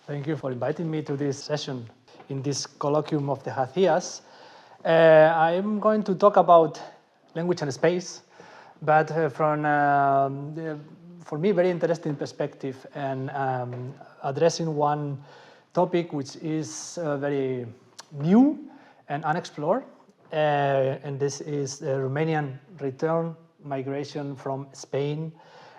Thank you for inviting me to this session in this colloquium of the HCIAS. I'm going to talk about language and space, but from, for me, very interesting perspective and addressing one topic which is very new and unexplored, and this is the Romanian return migration from Spain.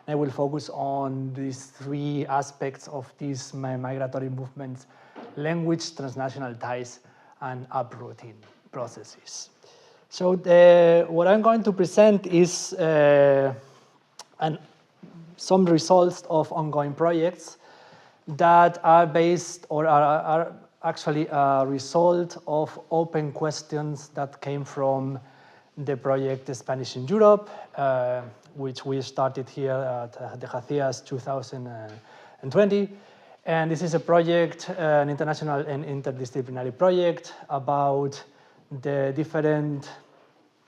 I will focus on these three aspects of these migratory movements: language, transnational ties, and uprooting processes. So what I'm going to present is some results of ongoing projects that are based or are actually a result of open questions that came from the project Spanish in Europe, which we started here at the HCIAS 2020. And this is a project, an international and interdisciplinary project about the different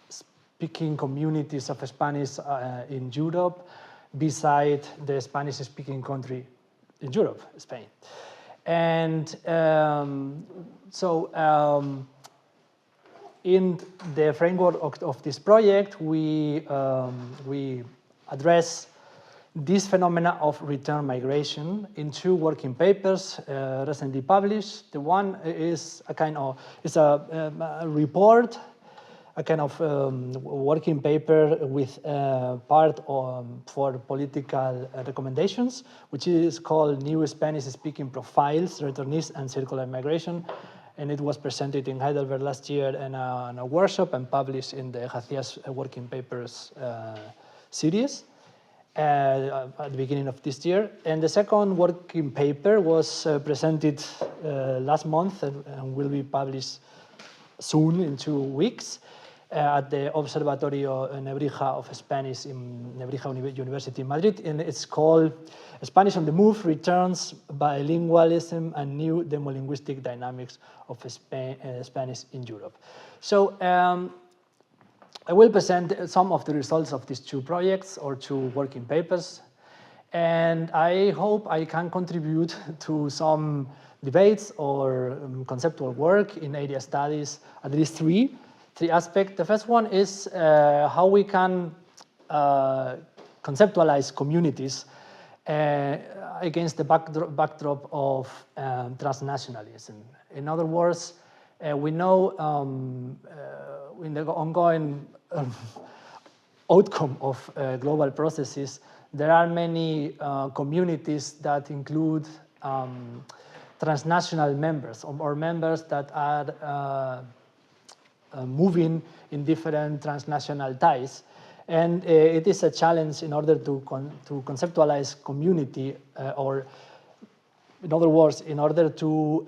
speaking communities of Spanish in Europe beside the Spanish-speaking country in Europe, Spain. And in the framework of this project, we address this phenomena of return migration in two working papers recently published. The one is a report, a kind of working paper with part for political recommendations, which is called New Spanish-Speaking Profiles, Returnees and Circular Migration. And it was presented in Heidelberg last year in a workshop and published in the HCIAS Working Papers series at the beginning of this year. And the second working paper was presented last month and will be published soon in 2 weeks at the Observatory of Spanish in Heidelberg University in Madrid. And it's called Spanish on the Move, Returns, Bilingualism, and New Demolinguistic Dynamics of Spanish in Europe. So I will present some of the results of these two projects or two working papers. And I hope I can contribute to some debates or conceptual work in area studies, at least three aspects. The first one is how we can conceptualize communities against the backdrop of transnationalism. In other words, we know in the ongoing outcome of global processes, there are many communities that include transnational members or members that are moving in different transnational ties. And it is a challenge in order to conceptualize community, or in other words, in order to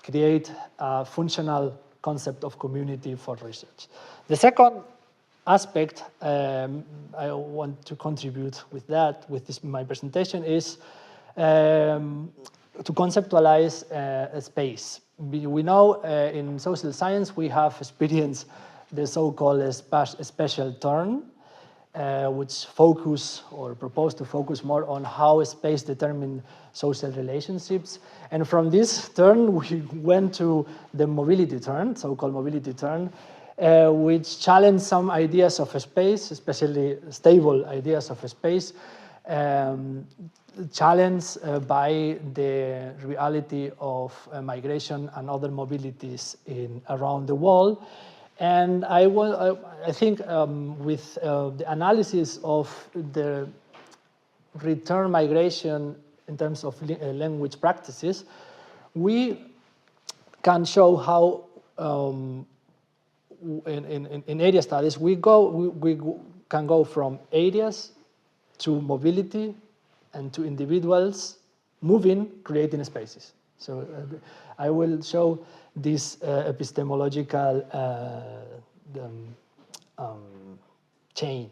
create a functional concept of community for research. The second aspect I want to contribute with my presentation is to conceptualize a space. We know in social science we have experienced the so-called spatial turn, which focus or propose to focus more on how space determines social relationships. And from this turn, we went to the mobility turn, so-called mobility turn, which challenged some ideas of space, especially stable ideas of space, challenged by the reality of migration and other mobilities around the world. And I think with the analysis of the return migration in terms of language practices, we can show how in area studies we can go from areas to mobility and to individuals moving, creating spaces. So I will show this epistemological chain.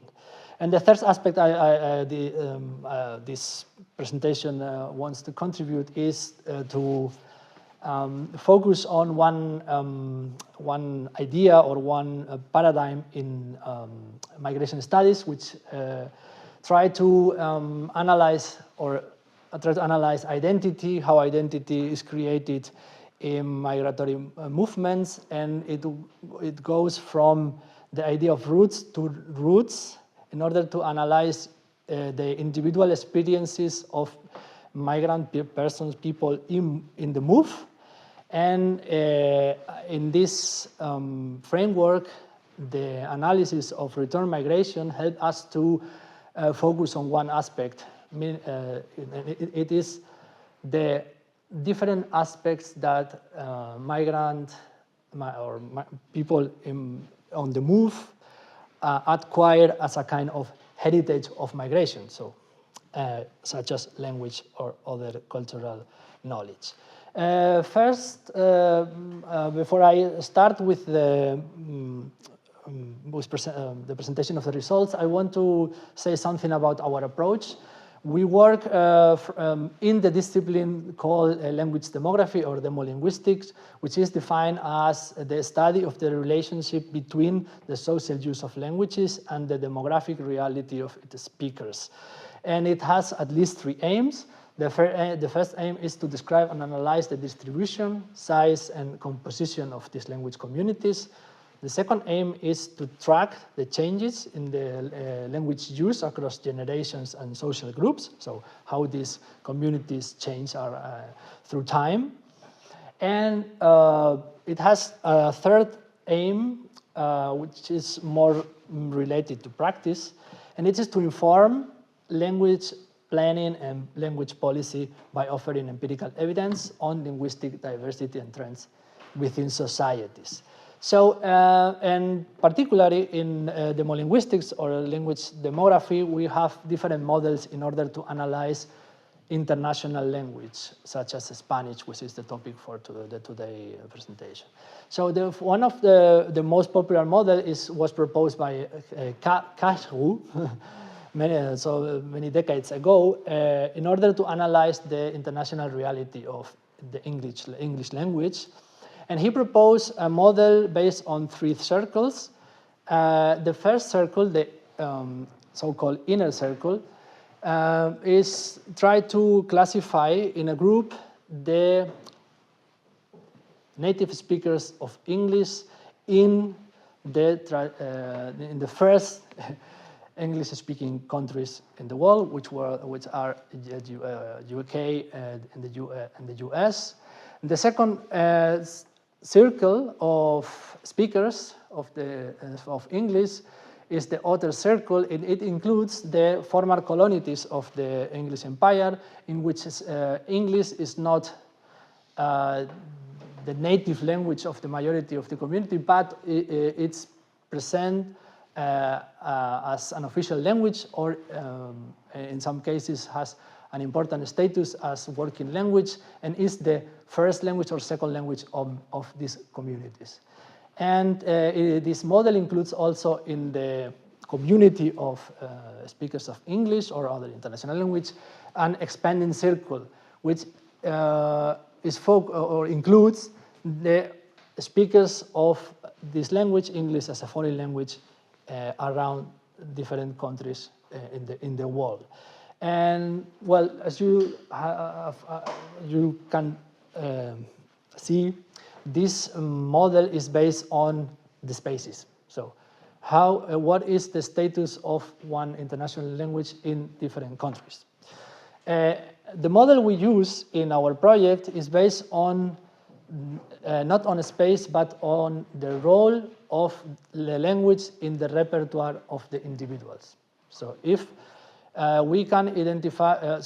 And the third aspect this presentation wants to contribute is to focus on one idea or one paradigm in migration studies, which try to analyze or try to analyze identity, how identity is created in migratory movements, and it goes from the idea of roots to roots in order to analyze the individual experiences of migrant persons, people in the move. And in this framework, the analysis of return migration helped us to focus on one aspect. It is the different aspects that people on the move acquire as a kind of heritage of migration, so such as language or other cultural knowledge. First, before I start with the presentation of the results, I want to say something about our approach. We work in the discipline called language demography or demolinguistics, which is defined as the study of the relationship between the social use of languages and the demographic reality of its speakers. And it has at least three aims. The first aim is to describe and analyze the distribution, size, and composition of these language communities. The second aim is to track the changes in the language use across generations and social groups, so how these communities change through time. And it has a third aim, which is more related to practice, and it is to inform language planning and language policy by offering empirical evidence on linguistic diversity and trends within societies. So, and particularly in demolinguistics or language demography, we have different models in order to analyze international language, such as Spanish, which is the topic for today's presentation. So one of the most popular model was proposed by Kashru many decades ago in order to analyze the international reality of the English language. And he proposed a model based on three circles. The first circle, the so-called inner circle, is try to classify in a group the native speakers of English in the first English-speaking countries in the world, which are UK and the US. The second circle of speakers of English is the outer circle, and it includes the former colonies of the English Empire, in which English is not the native language of the majority of the community, but it's present as an official language, or in some cases has an important status as working language, and is the first language or second language of these communities. And this model includes also in the community of speakers of English or other international language an expanding circle, which includes the speakers of this language, English as a foreign language, around different countries in the world. And well, as you can see, this model is based on the spaces. So what is the status of one international language in different countries? The model we use in our project is based on not on a space, but on the role of the language in the repertoire of the individuals. So if we can identify,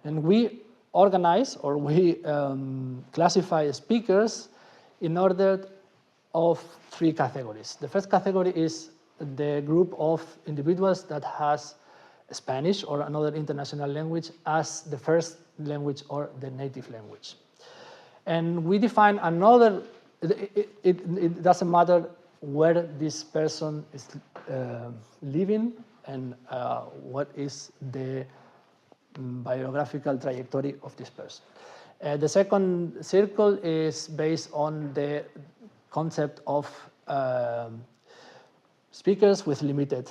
and we organize or we classify speakers in order of three categories. The first category is the group of individuals that has Spanish or another international language as the first language or the native language. And we define another, it doesn't matter where this person is living and what is the biographical trajectory of this person. The second circle is based on the concept of speakers with limited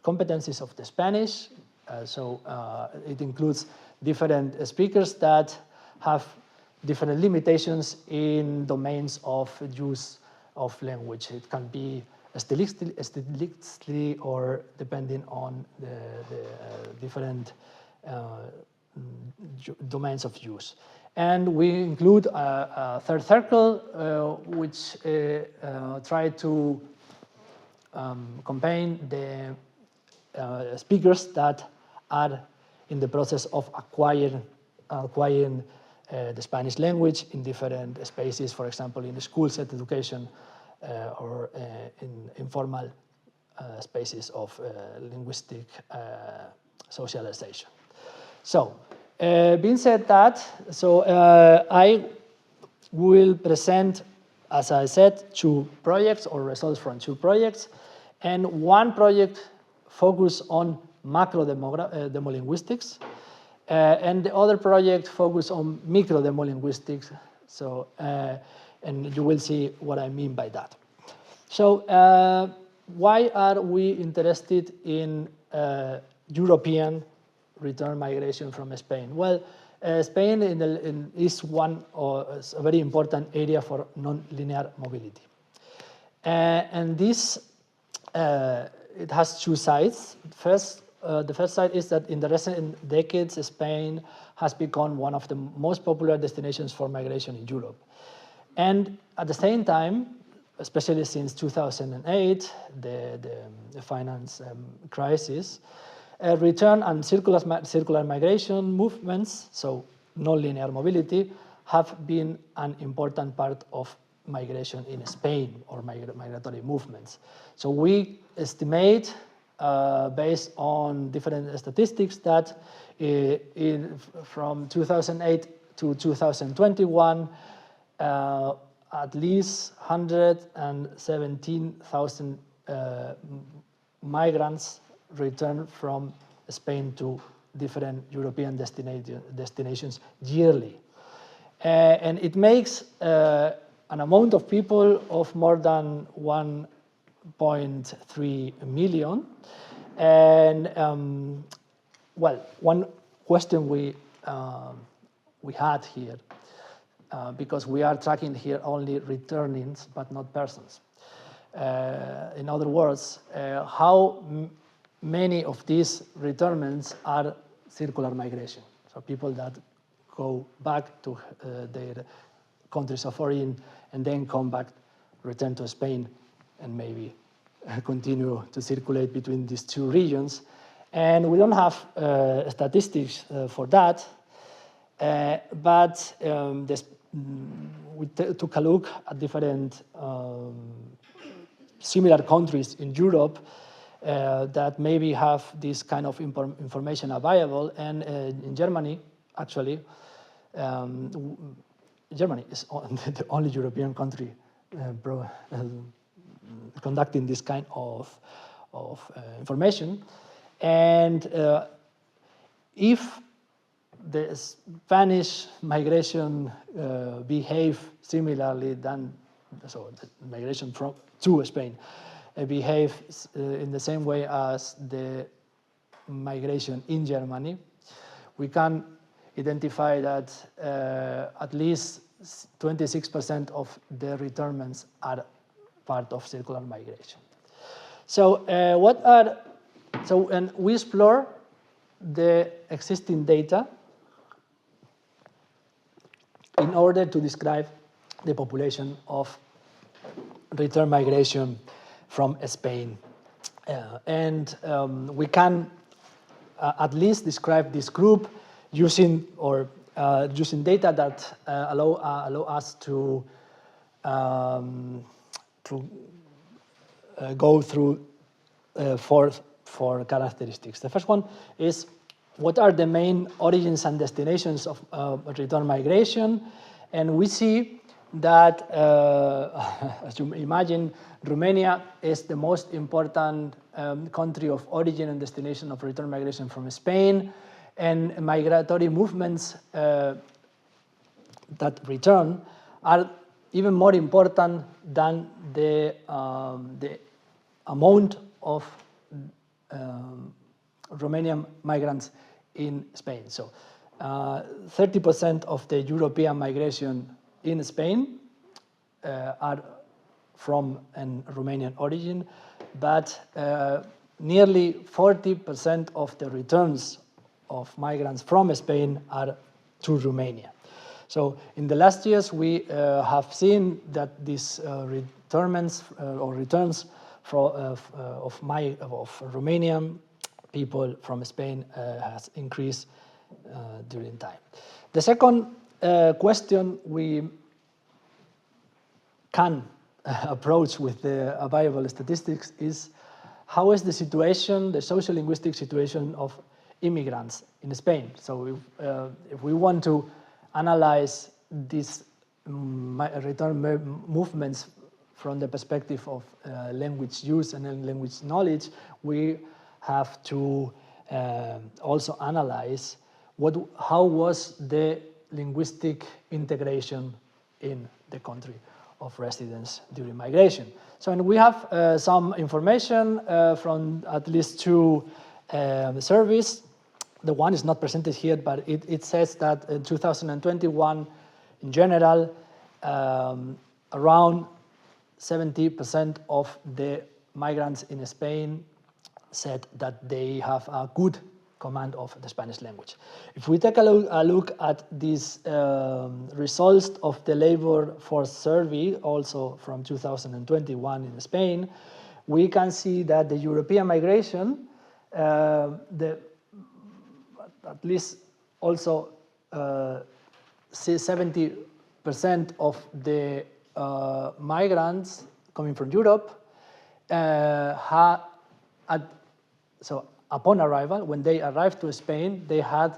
competencies of the Spanish, It includes different speakers that have different limitations in domains of use of language. It can be stylistically or depending on the different domains of use. And we include a third circle, which try to combine the speakers that are in the process of acquiring the Spanish language in different spaces, for example, in the school set education or in informal spaces of linguistic socialization. So, being said that, I will present, as I said, 2 projects or results from 2 projects, and one project focus on macro demolinguistics, and the other project focus on micro demolinguistics. So, and you will see what I mean by that. So, why are we interested in European return migration from Spain? Well, Spain is a very important area for non-linear mobility. And this, it has 2 sides. The first side is that in the recent decades, Spain has become one of the most popular destinations for migration in Europe. And at the same time, especially since 2008, the finance crisis, return and circular migration movements, so non-linear mobility, have been an important part of migration in Spain, or migratory movements. So we estimate, based on different statistics, that from 2008 to 2021, at least 117,000 migrants returned from Spain to different European destinations yearly. And it makes an amount of people of more than 1.3 million. And well, one question we had here, because we are tracking here only returnings but not persons. In other words, how many of these returnments are circular migration? So people that go back to their countries of origin and then come back, return to Spain, and maybe continue to circulate between these 2 regions. And we don't have statistics for that, but we took a look at different similar countries in Europe that maybe have this kind of information available. And in Germany, actually, Germany is the only European country conducting this kind of information. And if the Spanish migration behave similarly than, so the migration to Spain behave in the same way as the migration in Germany, we can identify that at least 26% of the returnments are part of circular migration. So and we explore the existing data in order to describe the population of return migration from Spain. And we can at least describe this group using data that allow us to go through four characteristics. The first one is, what are the main origins and destinations of return migration? And we see that, as you imagine, Romania is the most important country of origin and destination of return migration from Spain, and migratory movements that return are even more important than the amount of Romanian migrants in Spain. So 30% of the European migration in Spain are from a Romanian origin, but nearly 40% of the returns of migrants from Spain are to Romania. So in the last years, we have seen that these returns of Romanian people from Spain has increased during time. The second question we can approach with the available statistics is how is the situation, the social-linguistic situation of immigrants in Spain? So if we want to analyze these return movements from the perspective of language use and language knowledge, we have to also analyze how was the linguistic integration in the country of residence during migration. So and we have some information from at least two surveys. The one is not presented here, but it says that in 2021, in general, around 70% of the migrants in Spain said that they have a good command of the Spanish language. If we take a look at these results of the labor force survey, also from 2021 in Spain, we can see that the European migration, at least also 70% of the migrants coming from Europe so upon arrival, when they arrived to Spain, they had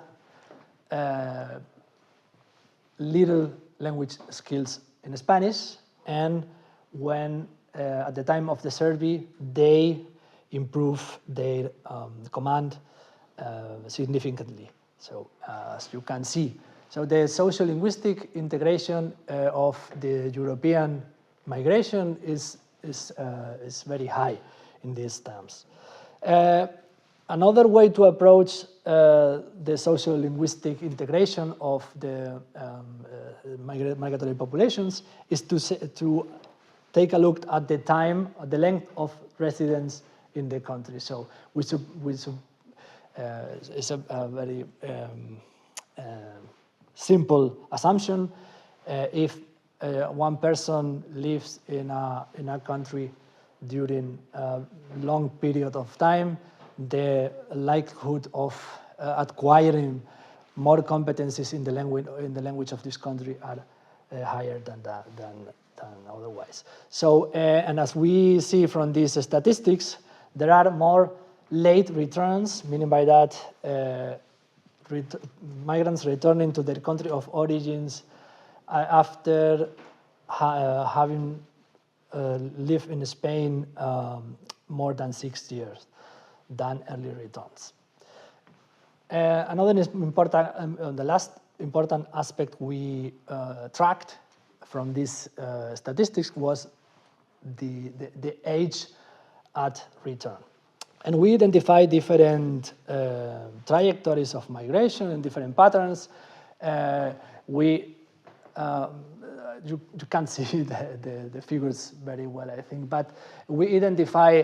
little language skills in Spanish, and when at the time of the survey, they improved their command significantly. So as you can see, so the social-linguistic integration of the European migration is very high in these terms. Another way to approach the social-linguistic integration of the migratory populations is to take a look at the time, the length of residence in the country. So it's a very simple assumption. If one person lives in a country during a long period of time, the likelihood of acquiring more competencies in the language of this country are higher than otherwise. So, and as we see from these statistics, there are more late returns, meaning by that migrants returning to their country of origins after having lived in Spain more than 6 years than early returns. Another important, the last important aspect we tracked from these statistics was the age at return. And we identified different trajectories of migration and different patterns. You can't see the figures very well, I think, but we identify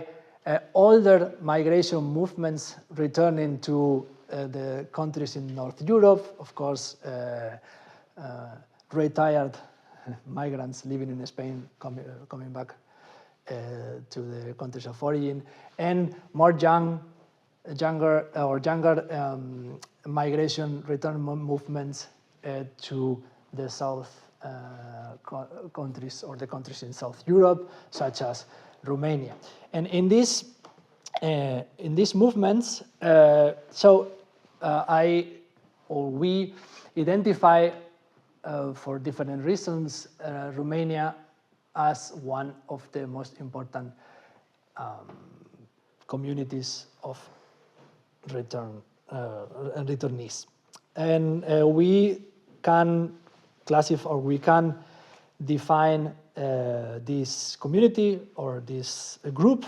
older migration movements returning to the countries in North Europe, of course, retired migrants living in Spain coming back to the countries of origin, and more younger migration return movements to the south countries or the countries in South Europe, such as Romania. And in these movements, we identify for different reasons Romania as one of the most important communities of returnees. And we can classify, or we can define this community or this group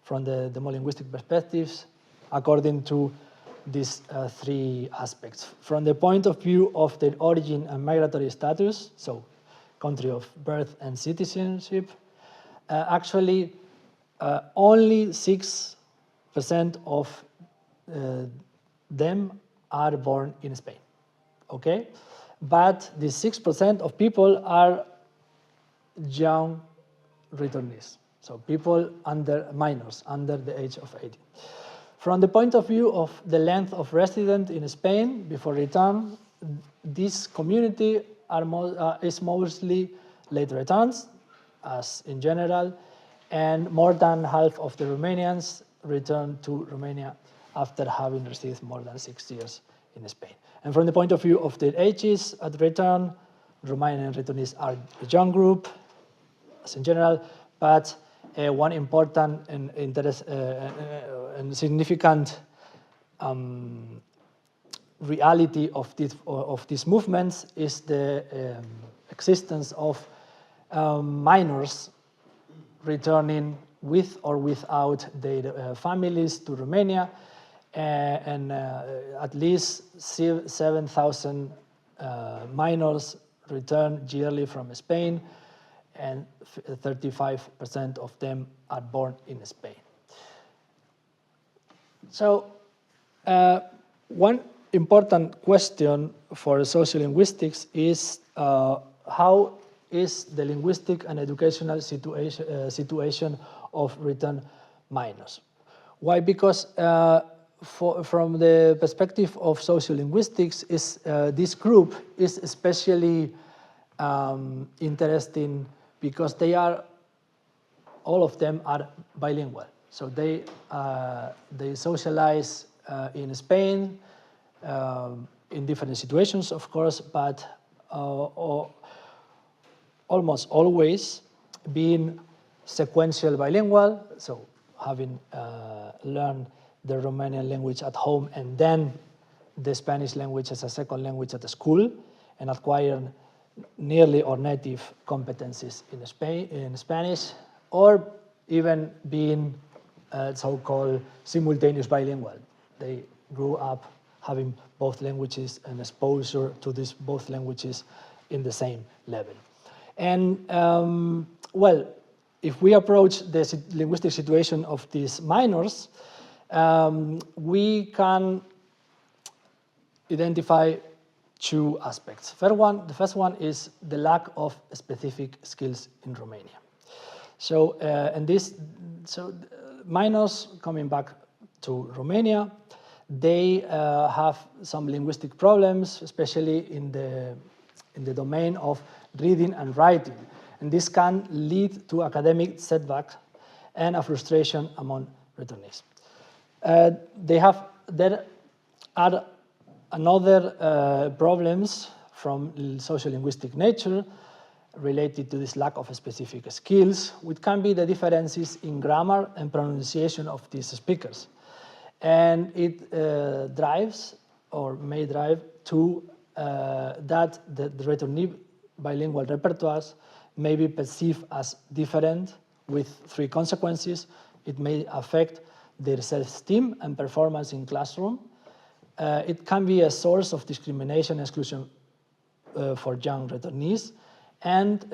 from the demolinguistic perspectives according to these three aspects. From the point of view of their origin and migratory status, so country of birth and citizenship, actually only 6% of them are born in Spain, okay? But the 6% of people are young returnees, so people minors, under the age of 18. From the point of view of the length of residence in Spain before return, this community is mostly late returns, as in general, and more than half of the Romanians return to Romania after having received more than 6 years in Spain. And from the point of view of their ages at return, Romanian returnees are a young group, as in general, but one important and significant reality of these movements is the existence of minors returning with or without their families to Romania, and at least 7,000 minors return yearly from Spain, and 35% of them are born in Spain. So one important question for sociolinguistics is how is the linguistic and educational situation of return minors? Why? Because from the perspective of sociolinguistics, this group is especially interesting because all of them are bilingual. So they socialize in Spain in different situations, of course, but almost always being sequential bilingual, so having learned the Romanian language at home and then the Spanish language as a second language at the school, and acquiring nearly or native competencies in Spanish, or even being so-called simultaneous bilingual. They grew up having both languages and exposure to these both languages in the same level. And well, if we approach the linguistic situation of these minors, we can identify two aspects. The first one is the lack of specific skills in Romania. So, minors coming back to Romania, they have some linguistic problems, especially in the domain of reading and writing. And this can lead to academic setbacks and a frustration among returnees. There are another problems from sociolinguistic nature related to this lack of specific skills, which can be the differences in grammar and pronunciation of these speakers. And it drives or may drive to that the returnee bilingual repertoires may be perceived as different, with three consequences. It may affect their self-esteem and performance in classroom. It can be a source of discrimination and exclusion for young returnees, and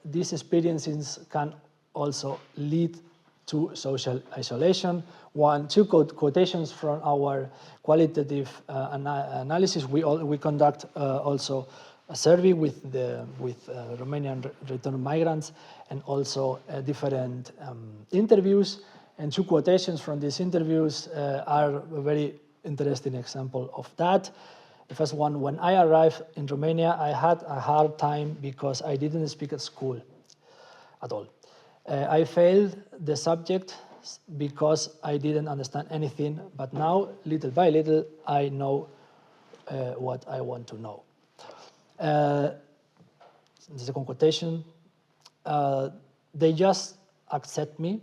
these experiences can also lead to social isolation. Two quotations from our qualitative analysis. We conduct also a survey with Romanian return migrants, and also different interviews. And two quotations from these interviews are a very interesting example of that. The first one: when I arrived in Romania, I had a hard time because I didn't speak at school at all. I failed the subject because I didn't understand anything, but now, little by little, I know what I want to know. The second quotation: they just accept me.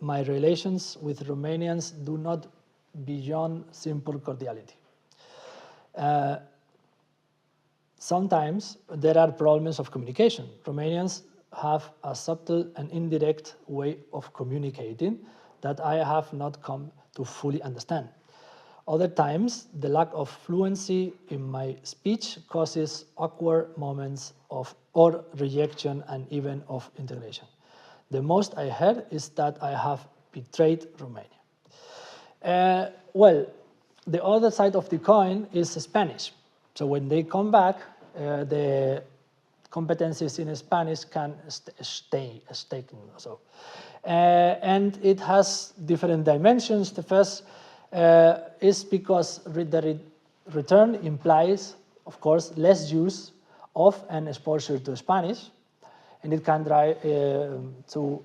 My relations with Romanians do not beyond simple cordiality. Sometimes there are problems of communication. Romanians have a subtle and indirect way of communicating that I have not come to fully understand. Other times, the lack of fluency in my speech causes awkward moments or rejection and even of integration. The most I heard is that I have betrayed Romania. Well, the other side of the coin is Spanish. So when they come back, the competencies in Spanish can stay. So. And it has different dimensions. The first is because the return implies, of course, less use of and exposure to Spanish, and it can drive to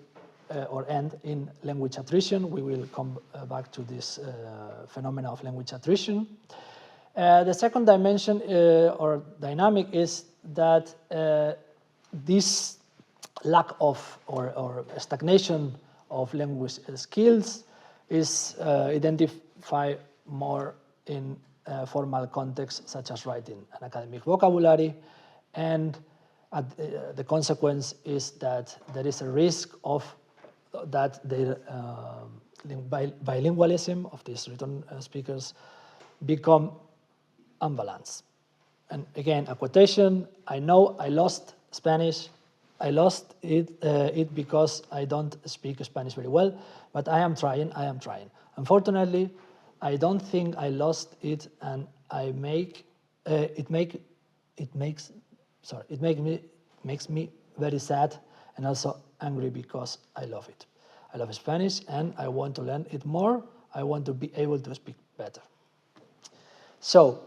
or end in language attrition. We will come back to this phenomena of language attrition. The second dimension or dynamic is that this lack of or stagnation of language skills is identified more in formal contexts such as writing and academic vocabulary, and the consequence is that there is a risk of that the bilingualism of these return speakers become unbalanced. And again, a quotation, I know I lost Spanish. I lost it because I don't speak Spanish very well, but I am trying. Unfortunately, I don't think I lost it, and it makes me very sad and also angry because I love it. I love Spanish and I want to learn it more. I want to be able to speak better. So,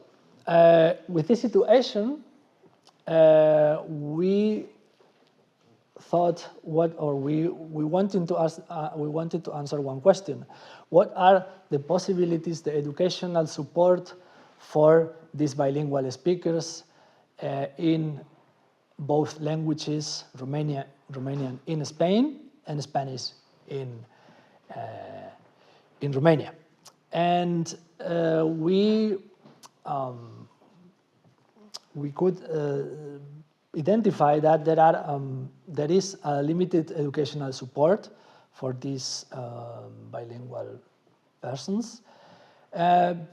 with this situation, we thought we wanted to answer one question: what are the possibilities, the educational support for these bilingual speakers in both languages, Romanian in Spain and Spanish in Romania? And we could identify that there is a limited educational support for these bilingual persons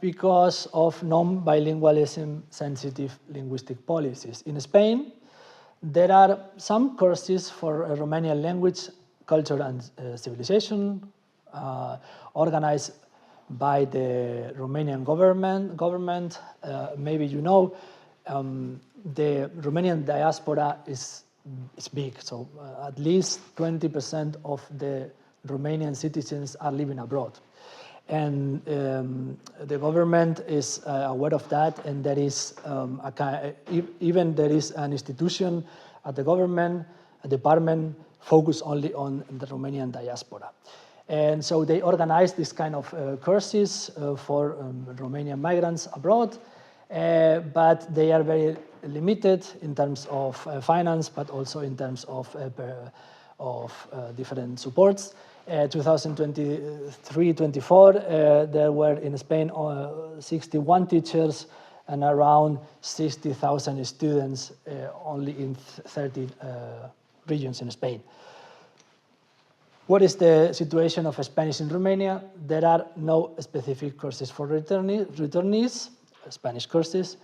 because of non-bilingualism sensitive linguistic policies. In Spain, there are some courses for Romanian language, culture and civilization organized by the Romanian government. Maybe you know, the Romanian diaspora is big, so at least 20% of the Romanian citizens are living abroad. And the government is aware of that, and there is even there is an institution at the government, a department focused only on the Romanian diaspora. And so they organize this kind of courses for Romanian migrants abroad, but they are very limited in terms of finance, but also in terms of different supports. 2023-24, there were in Spain 61 teachers and around 60,000 students only in 30 regions in Spain. What is the situation of Spanish in Romania? There are no specific courses for returnees, Spanish courses,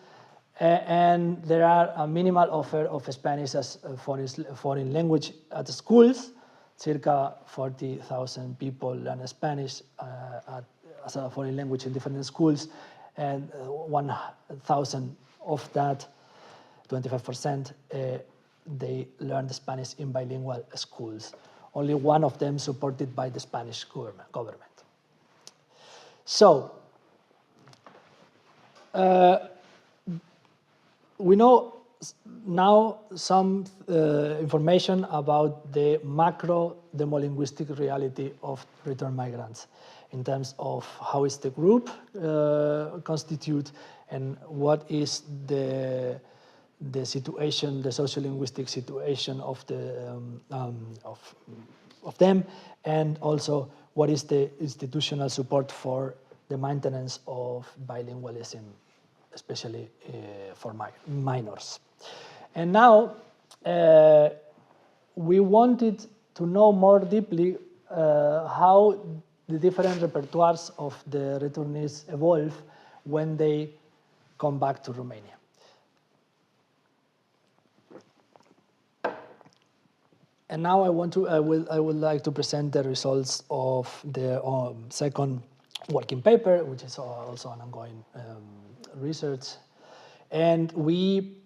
and there are a minimal offer of Spanish as a foreign language at schools. Circa 40,000 people learn Spanish as a foreign language in different schools, and 1,000 of that, 25%, they learn Spanish in bilingual schools. Only one of them supported by the Spanish government. So, we know now some information about the macro demolinguistic reality of return migrants in terms of how is the group constitute and what is the situation, the sociolinguistic situation of them, and also what is the institutional support for the maintenance of bilingualism, especially for minors. And now we wanted to know more deeply how the different repertoires of the returnees evolve when they come back to Romania. And now I would like to present the results of the second working paper, which is also an ongoing research. And we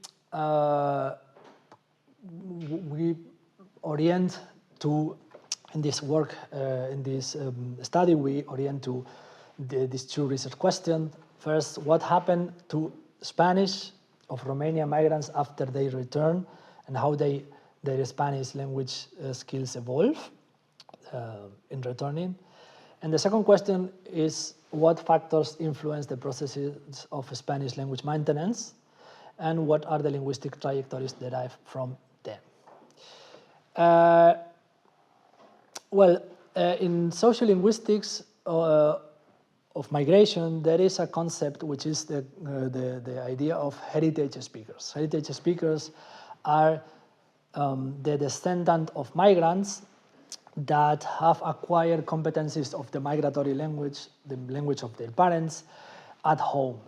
orient to, in this work, in this study, we orient to these two research questions. First, what happened to Spanish of Romanian migrants after they return, and how their Spanish language skills evolve in returning. And the second question is what factors influence the processes of Spanish language maintenance, and what are the linguistic trajectories derived from them. In sociolinguistics of migration, there is a concept which is the idea of heritage speakers. Heritage speakers are the descendant of migrants that have acquired competencies of the migratory language, the language of their parents, at home,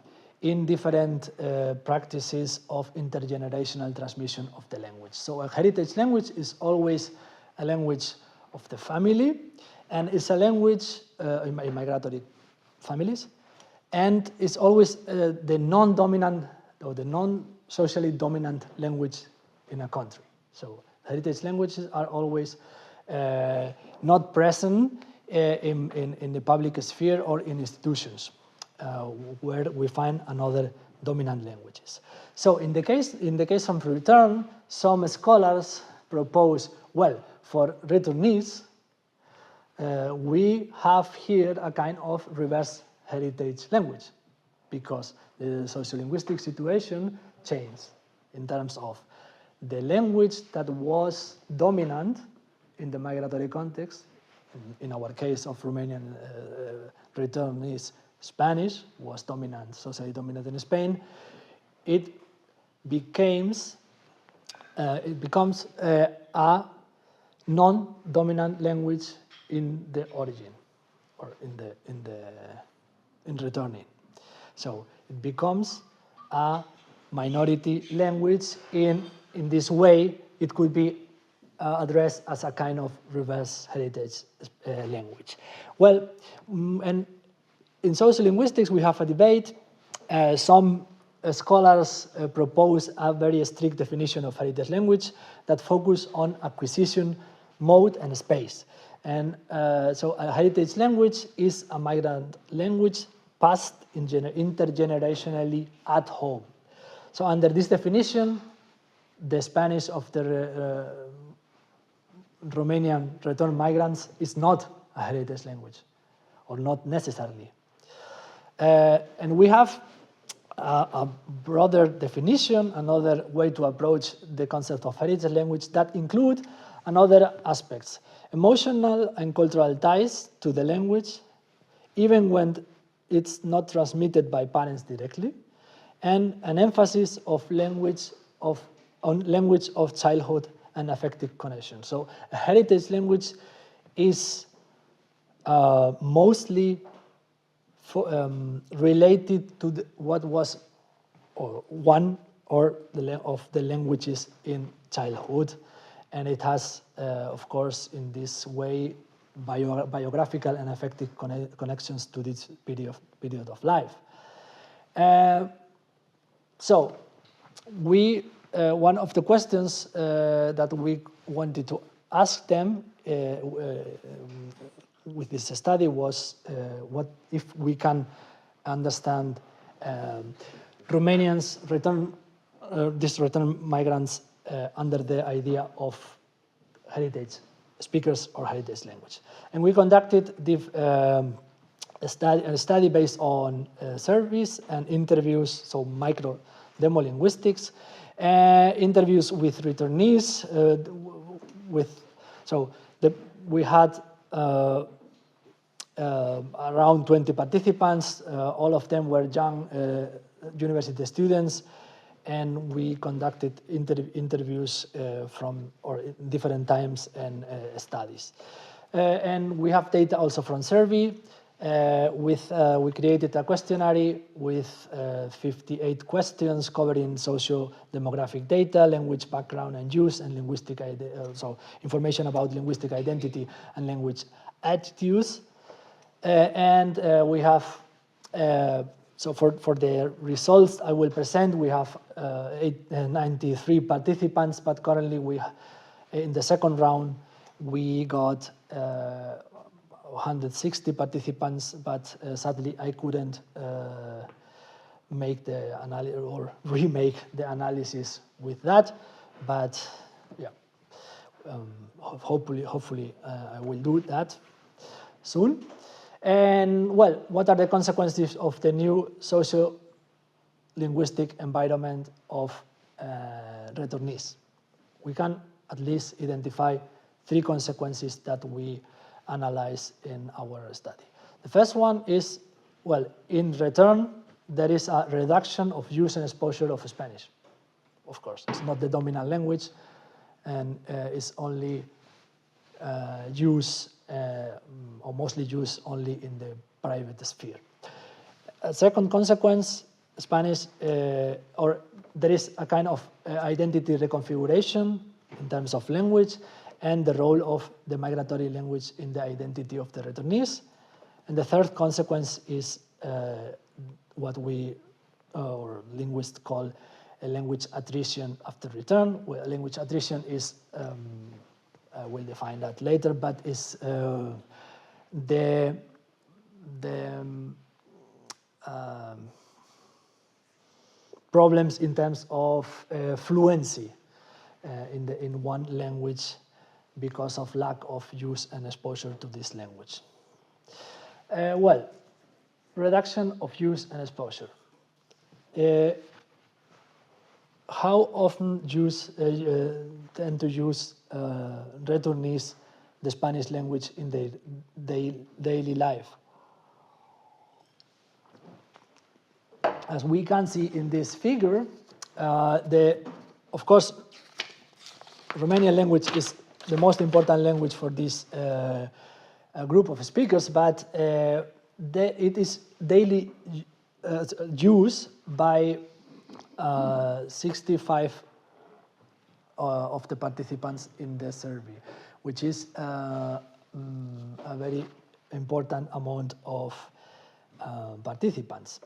in different practices of intergenerational transmission of the language. So a heritage language is always a language of the family, and it's a language in migratory families, and it's always the non-dominant or the non-socially dominant language in a country. So heritage languages are always not present in the public sphere or in institutions where we find another dominant languages. So in the case of return, some scholars propose, well, for returnees, we have here a kind of reverse heritage language, because the sociolinguistic situation changed in terms of the language that was dominant in the migratory context. In our case of Romanian returnees, Spanish was dominant, socially dominant in Spain. It becomes a non-dominant language in the origin, or in returning. So it becomes a minority language. In this way, it could be addressed as a kind of reverse heritage language. Well, and in sociolinguistics, we have a debate. Some scholars propose a very strict definition of heritage language that focus on acquisition, mode, and space. And so a heritage language is a migrant language passed intergenerationally at home. So under this definition, the Spanish of the Romanian return migrants is not a heritage language, or not necessarily. And we have a broader definition, another way to approach the concept of heritage language that include another aspects, emotional and cultural ties to the language, even when it's not transmitted by parents directly, and an emphasis of on language of childhood and affective connection. So a heritage language is mostly related to what was one of the languages in childhood, and it has, of course, in this way, biographical and affective connections to this period of life. So, one of the questions that we wanted to ask them with this study was what if we can understand Romanians these return migrants under the idea of heritage speakers or heritage language. And we conducted a study based on surveys and interviews, so micro-demolinguistics, interviews with returnees, we had around 20 participants, all of them were young university students, and we conducted interviews from different times and studies. And we have data also from survey. We created a questionnaire with 58 questions covering socio-demographic data, language background and use, and linguistic so information about linguistic identity and language attitudes. And we have, so for the results I will present, we have 93 participants, but currently in the second round we got 160 participants, but sadly I couldn't make the analysis or remake the analysis with that. But yeah, hopefully I will do that soon. And well, what are the consequences of the new socio-linguistic environment of returnees? We can at least identify 3 consequences that we analyze in our study. The first one is, well, in return, there is a reduction of use and exposure of Spanish. Of course, it's not the dominant language, and it's only used, or mostly used only in the private sphere. A second consequence, Spanish, or there is a kind of identity reconfiguration in terms of language, and the role of the migratory language in the identity of the returnees. And the third consequence is what we, or linguists call a language attrition after return. Well, language attrition is, we'll define that later, but is the problems in terms of fluency in one language because of lack of use and exposure to this language. Well, reduction of use and exposure. How often tend to use returnees the Spanish language in their daily life? As we can see in this figure, of course, Romanian language is the most important language for this group of speakers, but it is daily used by 65 of the participants in the survey, which is a very important amount of participants.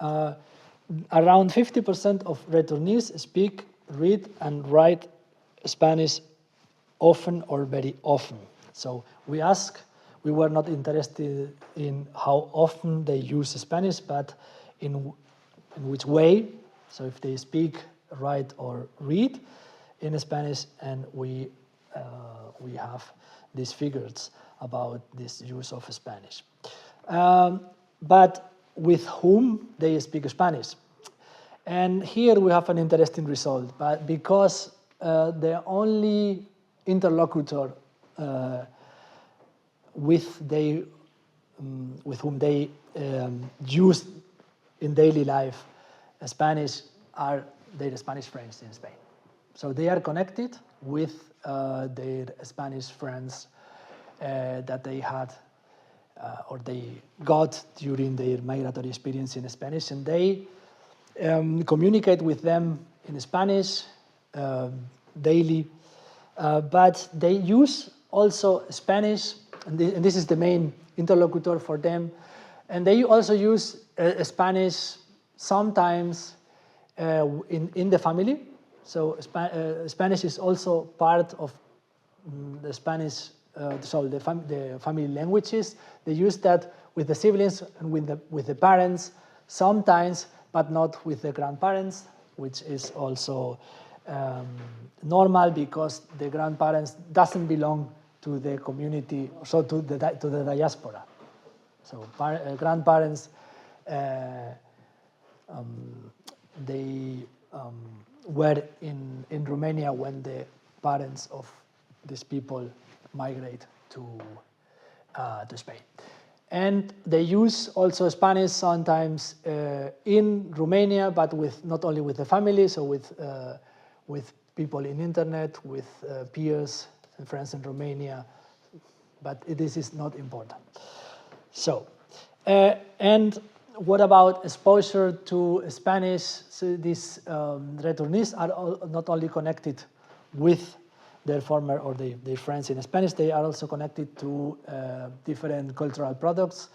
Around 50% of returnees speak, read, and write Spanish often or very often. So we were not interested in how often they use Spanish, but in which way. So if they speak, write, or read in Spanish, and we have these figures about this use of Spanish. But with whom they speak Spanish? And here we have an interesting result, but because the only interlocutor with whom they use in daily life Spanish are their Spanish friends in Spain. So they are connected with their Spanish friends that they had or they got during their migratory experience in Spanish, and they communicate with them in Spanish daily, but they use also Spanish, and this is the main interlocutor for them, and they also use Spanish sometimes in the family. So Spanish is also part of the Spanish, so the family languages. They use that with the siblings and with the parents sometimes, but not with the grandparents, which is also normal because the grandparents doesn't belong to the community, so to the diaspora. So grandparents, they were in Romania when the parents of these people migrate to Spain. And they use also Spanish sometimes in Romania, but not only with the family, so with people in internet, with peers and friends in Romania, but this is not important. So, and what about exposure to Spanish? So these returnees are not only connected with their former or their friends in Spanish, they are also connected to different cultural products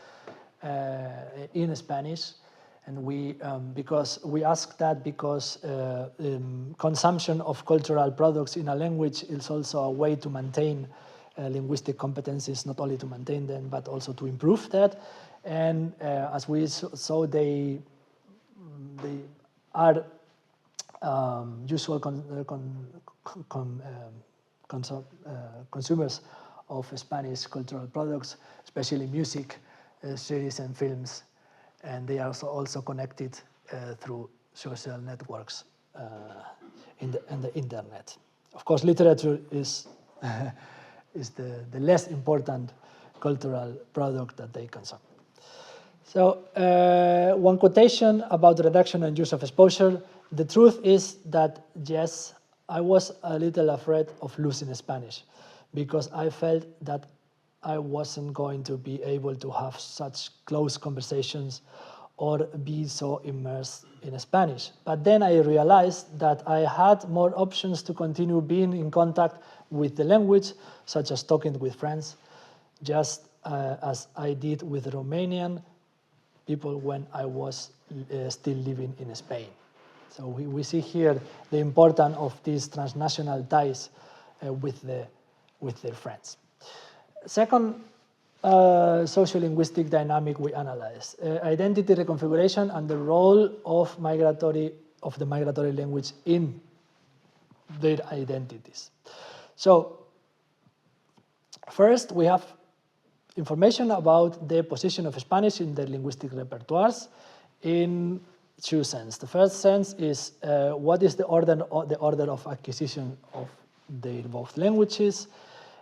in Spanish. And we, because we ask that because consumption of cultural products in a language is also a way to maintain linguistic competencies, not only to maintain them, but also to improve that. And as we saw, they are usual consumers of Spanish cultural products, especially music, series and films, and they are also connected through social networks and the internet. Of course, literature is the less important cultural product that they consume. So one quotation about the reduction and use of exposure. The truth is that, yes, I was a little afraid of losing Spanish because I felt that I wasn't going to be able to have such close conversations or be so immersed in Spanish. But then I realized that I had more options to continue being in contact with the language, such as talking with friends, just as I did with Romanian people when I was still living in Spain. So we see here the importance of these transnational ties with their friends. Second sociolinguistic dynamic we analyze, identity reconfiguration and the role of the migratory language in their identities. So first we have information about the position of Spanish in their linguistic repertoires in two senses. The first sense is what is the order of acquisition of their both languages,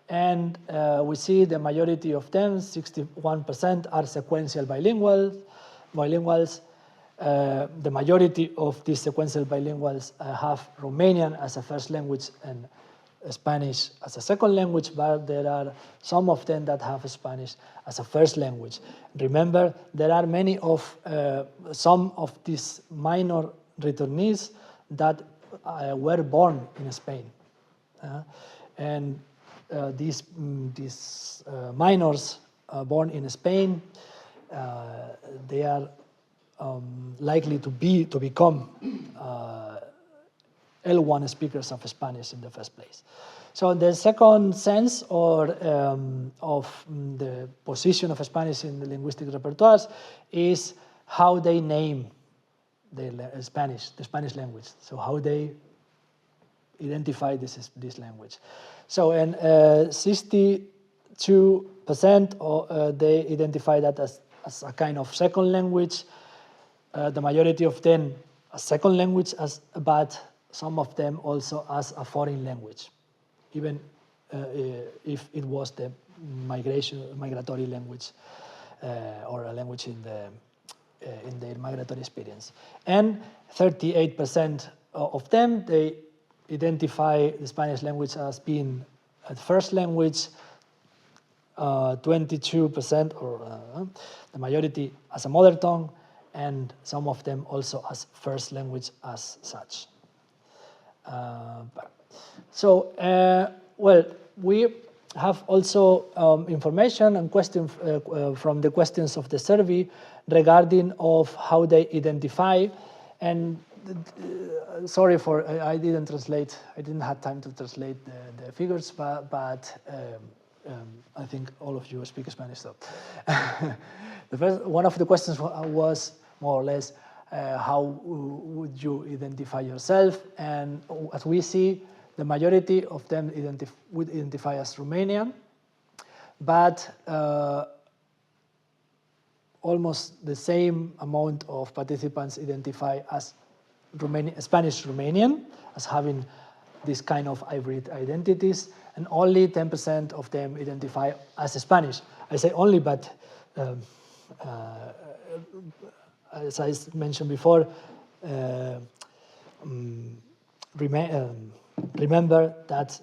and we see the majority of them, 61%, are sequential bilinguals. The majority of these sequential bilinguals have Romanian as a first language and Spanish as a second language, but there are some of them that have Spanish as a first language. Remember, there are some of these minor returnees that were born in Spain. And these minors born in Spain, they are likely to become L1 speakers of Spanish in the first place. So the second sense of the position of Spanish in the linguistic repertoires is how they name the Spanish language. So how they identify this language. So and 62% they identify that as a kind of second language. The majority of them a second language, but some of them also as a foreign language, even if it was the migratory language or a language in their migratory experience. And 38% of them, they identify the Spanish language as being a first language, 22% or the majority as a mother tongue, and some of them also as first language as such. Well, we have also information and questions from the questions of the survey regarding of how they identify, and sorry for I didn't have time to translate the figures, but I think all of you speak Spanish, so. One of the questions was more or less how would you identify yourself, and as we see, the majority of them would identify as Romanian, but almost the same amount of participants identify as Spanish Romanian, as having this kind of hybrid identities, and only 10% of them identify as Spanish. I say only, but as I mentioned before, remember that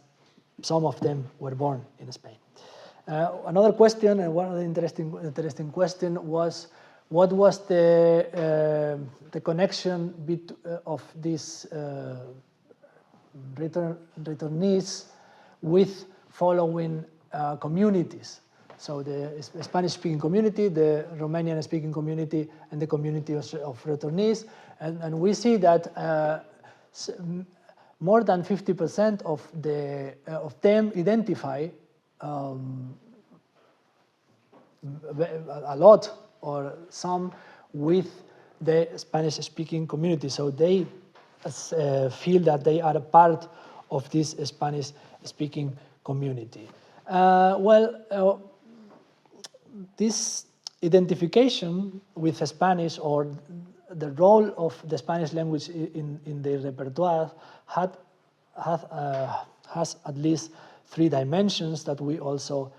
some of them were born in Spain. Another question, and one of the interesting question was, what was the connection of these returnees with following communities? So the Spanish-speaking community, the Romanian-speaking community, and the community of returnees. And we see that more than 50% of them identify a lot or some with the Spanish-speaking community. So they feel that they are a part of this Spanish-speaking community. This identification with Spanish, or the role of the Spanish language in the repertoire, has at least 3 dimensions that we also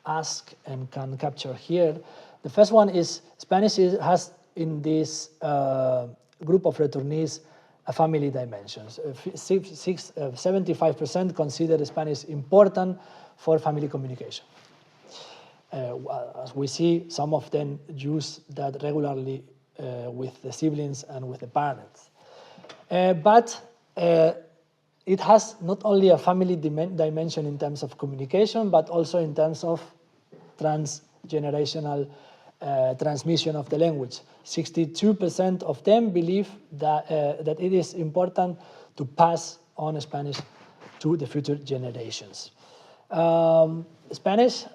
ask and can capture here. The first one is Spanish has in this group of returnees a family dimension. 75% consider Spanish important for family communication. As we see, some of them use that regularly with the siblings and with the parents. But it has not only a family dimension in terms of communication, but also in terms of transgenerational transmission of the language. 62% of them believe that it is important to pass on Spanish to the future generations. Spanish,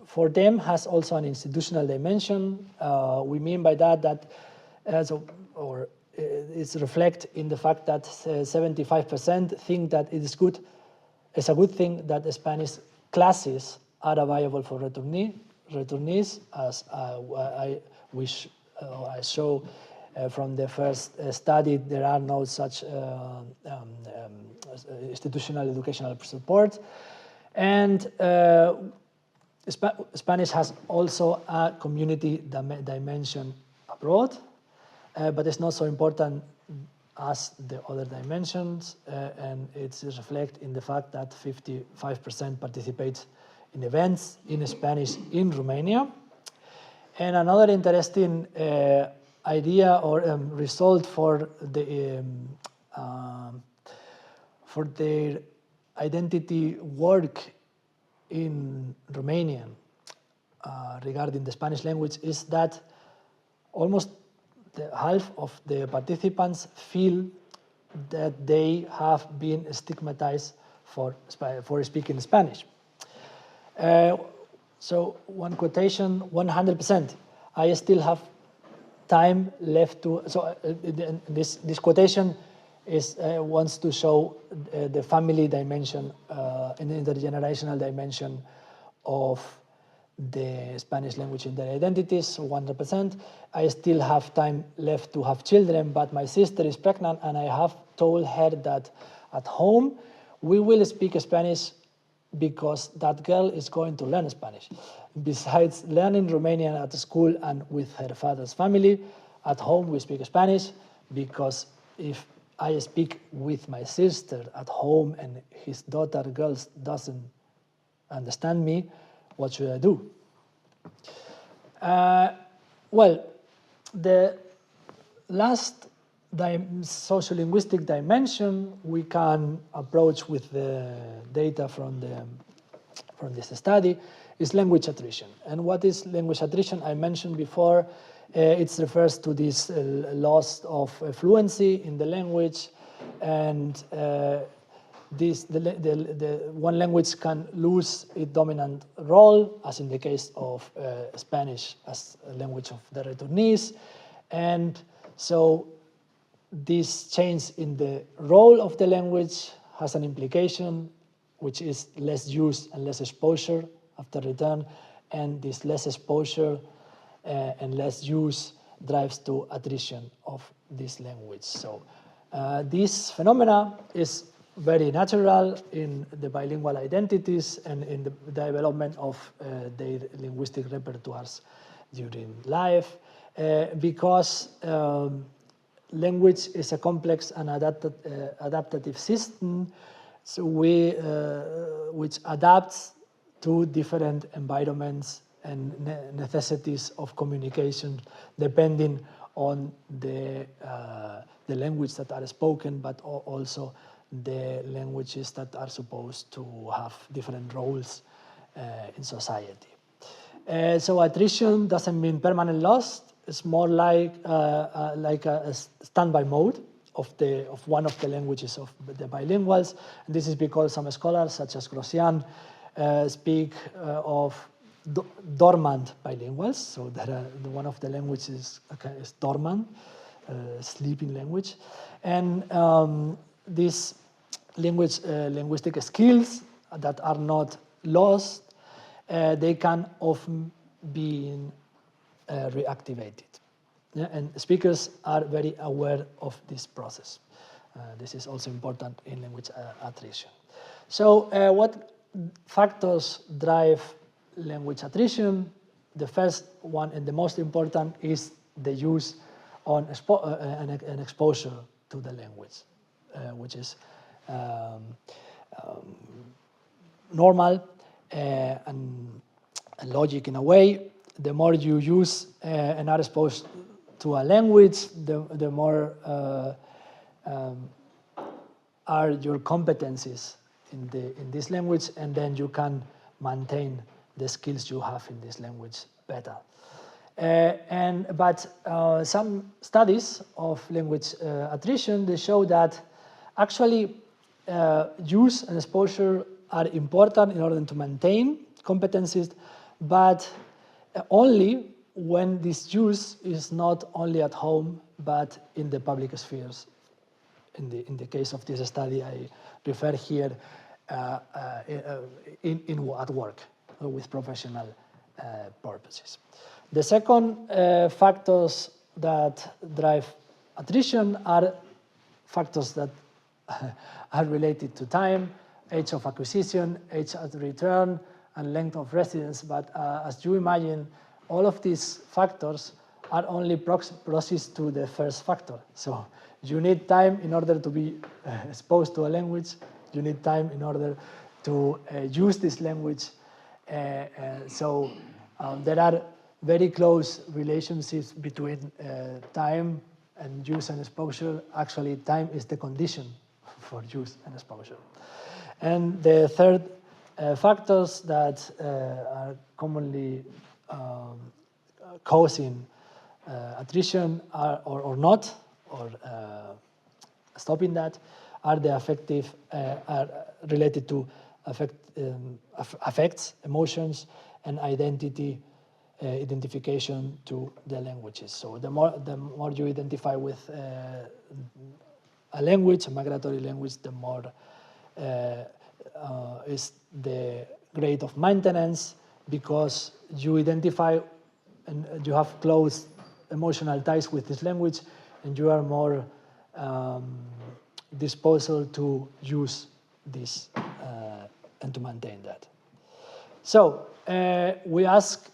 for them, has also an institutional dimension. We mean by that it's reflected in the fact that 75% think that it is good. It's a good thing that the Spanish classes are available for returnees, as I show from the first study. There are no such institutional educational support, and Spanish has also a community dimension abroad, but it's not so important as the other dimensions, and it's reflected in the fact that 55% participate in events in Spanish in Romania. And another interesting idea or result for their identity work in Romanian regarding the Spanish language is that almost half of the participants feel that they have been stigmatized for speaking Spanish. So one quotation, 100%. I still have time left to. So this quotation wants to show the family dimension and the intergenerational dimension of the Spanish language in their identities. 100%. I still have time left to have children, but my sister is pregnant, and I have told her that at home we will speak Spanish because that girl is going to learn Spanish. Besides learning Romanian at school and with her father's family, at home we speak Spanish, because if I speak with my sister at home and his daughter girl doesn't understand me, what should I do? The last sociolinguistic dimension we can approach with the data from this study is language attrition. And what is language attrition? I mentioned before, it refers to this loss of fluency in the language, and one language can lose its dominant role, as in the case of Spanish as a language of the returnees. And so this change in the role of the language has an implication, which is less use and less exposure after return, and this less exposure and less use drives to attrition of this language. So this phenomena is very natural in the bilingual identities and in the development of their linguistic repertoires during life, because language is a complex and adaptative system, so which adapts to different environments and necessities of communication, depending on the language that are spoken, but also the languages that are supposed to have different roles in society. So attrition doesn't mean permanent loss. It's more like a standby mode of one of the languages of the bilinguals. And this is because some scholars, such as Grossian, speak of dormant bilinguals. So that one of the languages is dormant, sleeping language. And these linguistic skills that are not lost, they can often be reactivated. Yeah? And speakers are very aware of this process. This is also important in language attrition. So what factors drive language attrition? The first one and the most important is the use on and exposure to the language, which is normal and logic in a way. The more you use and are exposed to a language, the more are your competencies in this language, and then you can maintain the skills you have in this language better. But some studies of language attrition, they show that actually use and exposure are important in order to maintain competencies, but only when this use is not only at home, but in the public spheres. In the case of this study, I refer here at work with professional purposes. The second factors that drive attrition are factors that are related to time, age of acquisition, age at return, and length of residence. But as you imagine, all of these factors are only proxies to the first factor. So you need time in order to be exposed to a language. You need time in order to use this language. So there are very close relationships between time and use and exposure. Actually, time is the condition for use and exposure. And the third factors that are commonly causing attrition or not, or stopping that, are the affective, are related to affects, emotions, and identification to the languages. So the more you identify with a language, a migratory language, the more is the grade of maintenance, because you identify and you have close emotional ties with this language, and you are more disposal to use this and to maintain that. So we ask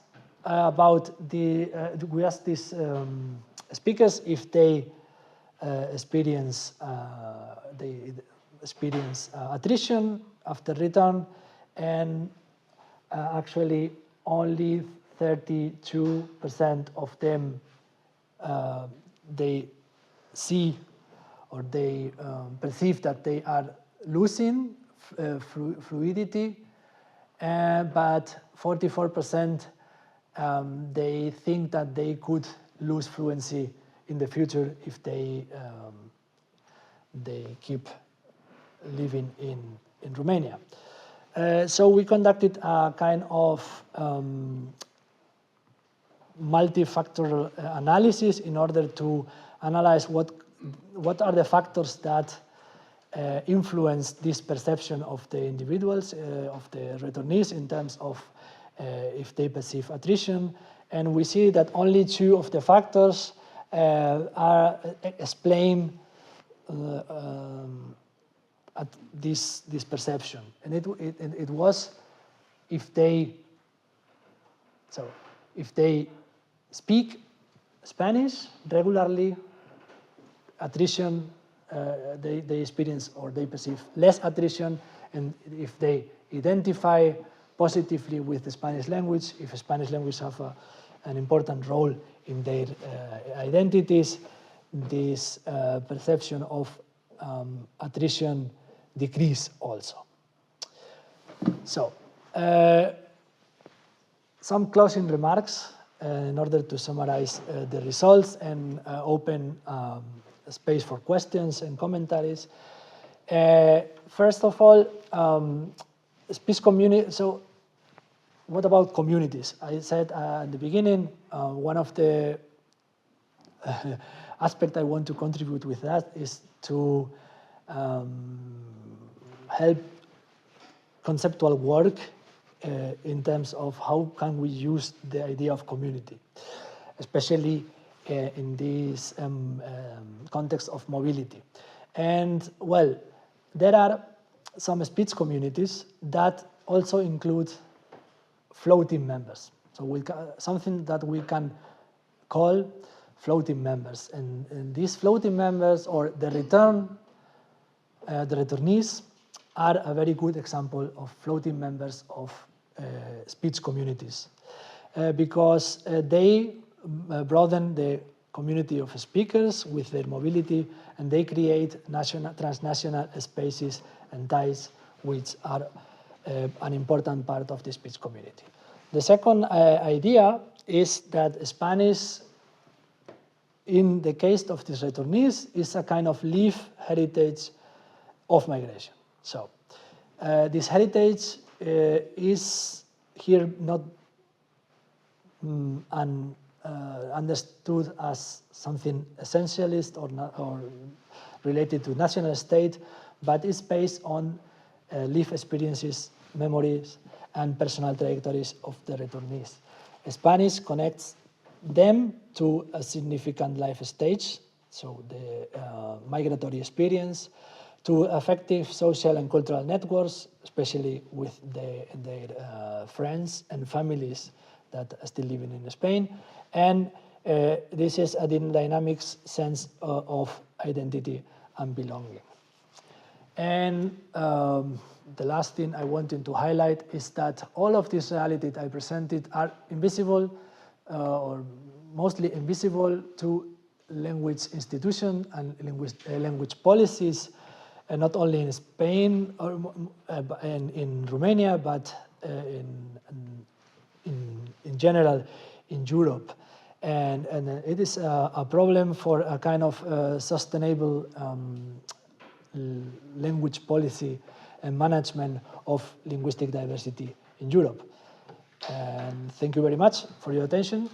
we ask these speakers if they experience attrition after return, and actually only 32% of them they see or they perceive that they are losing fluidity, but 44% they think that they could lose fluency in the future if they keep living in Romania. So we conducted a kind of multi-factor analysis in order to analyze what are the factors that influence this perception of the individuals, of the returnees, in terms of if they perceive attrition. And we see that only 2 of the factors explain at this perception, and it was if they speak Spanish regularly, attrition they experience or they perceive less attrition, and if they identify positively with the Spanish language, if Spanish language have an important role in their identities, this perception of attrition decrease also. So, some closing remarks in order to summarize the results and open space for questions and commentaries. First of all, speech community. So, what about communities? I said at the beginning, one of the aspects I want to contribute with that is to help conceptual work in terms of how can we use the idea of community, especially in this context of mobility. And well, there are some speech communities that also include floating members. So something that we can call floating members. And these floating members, or the returnees, are a very good example of floating members of speech communities because they broaden the community of speakers with their mobility, and they create transnational spaces and ties which are an important part of the speech community. The second idea is that Spanish, in the case of these returnees, is a kind of lived heritage of migration. So this heritage is here not understood as something essentialist or related to national state, but is based on lived experiences, memories, and personal trajectories of the returnees. Spanish connects them to a significant life stage, so the migratory experience, to effective social and cultural networks, especially with their friends and families that are still living in Spain. And this is a dynamic sense of identity and belonging. And the last thing I wanted to highlight is that all of these realities I presented are invisible or mostly invisible to language institutions and language policies, and not only in Spain or in Romania, but in general in Europe. And it is a problem for a kind of sustainable language policy and management of linguistic diversity in Europe. And thank you very much for your attention.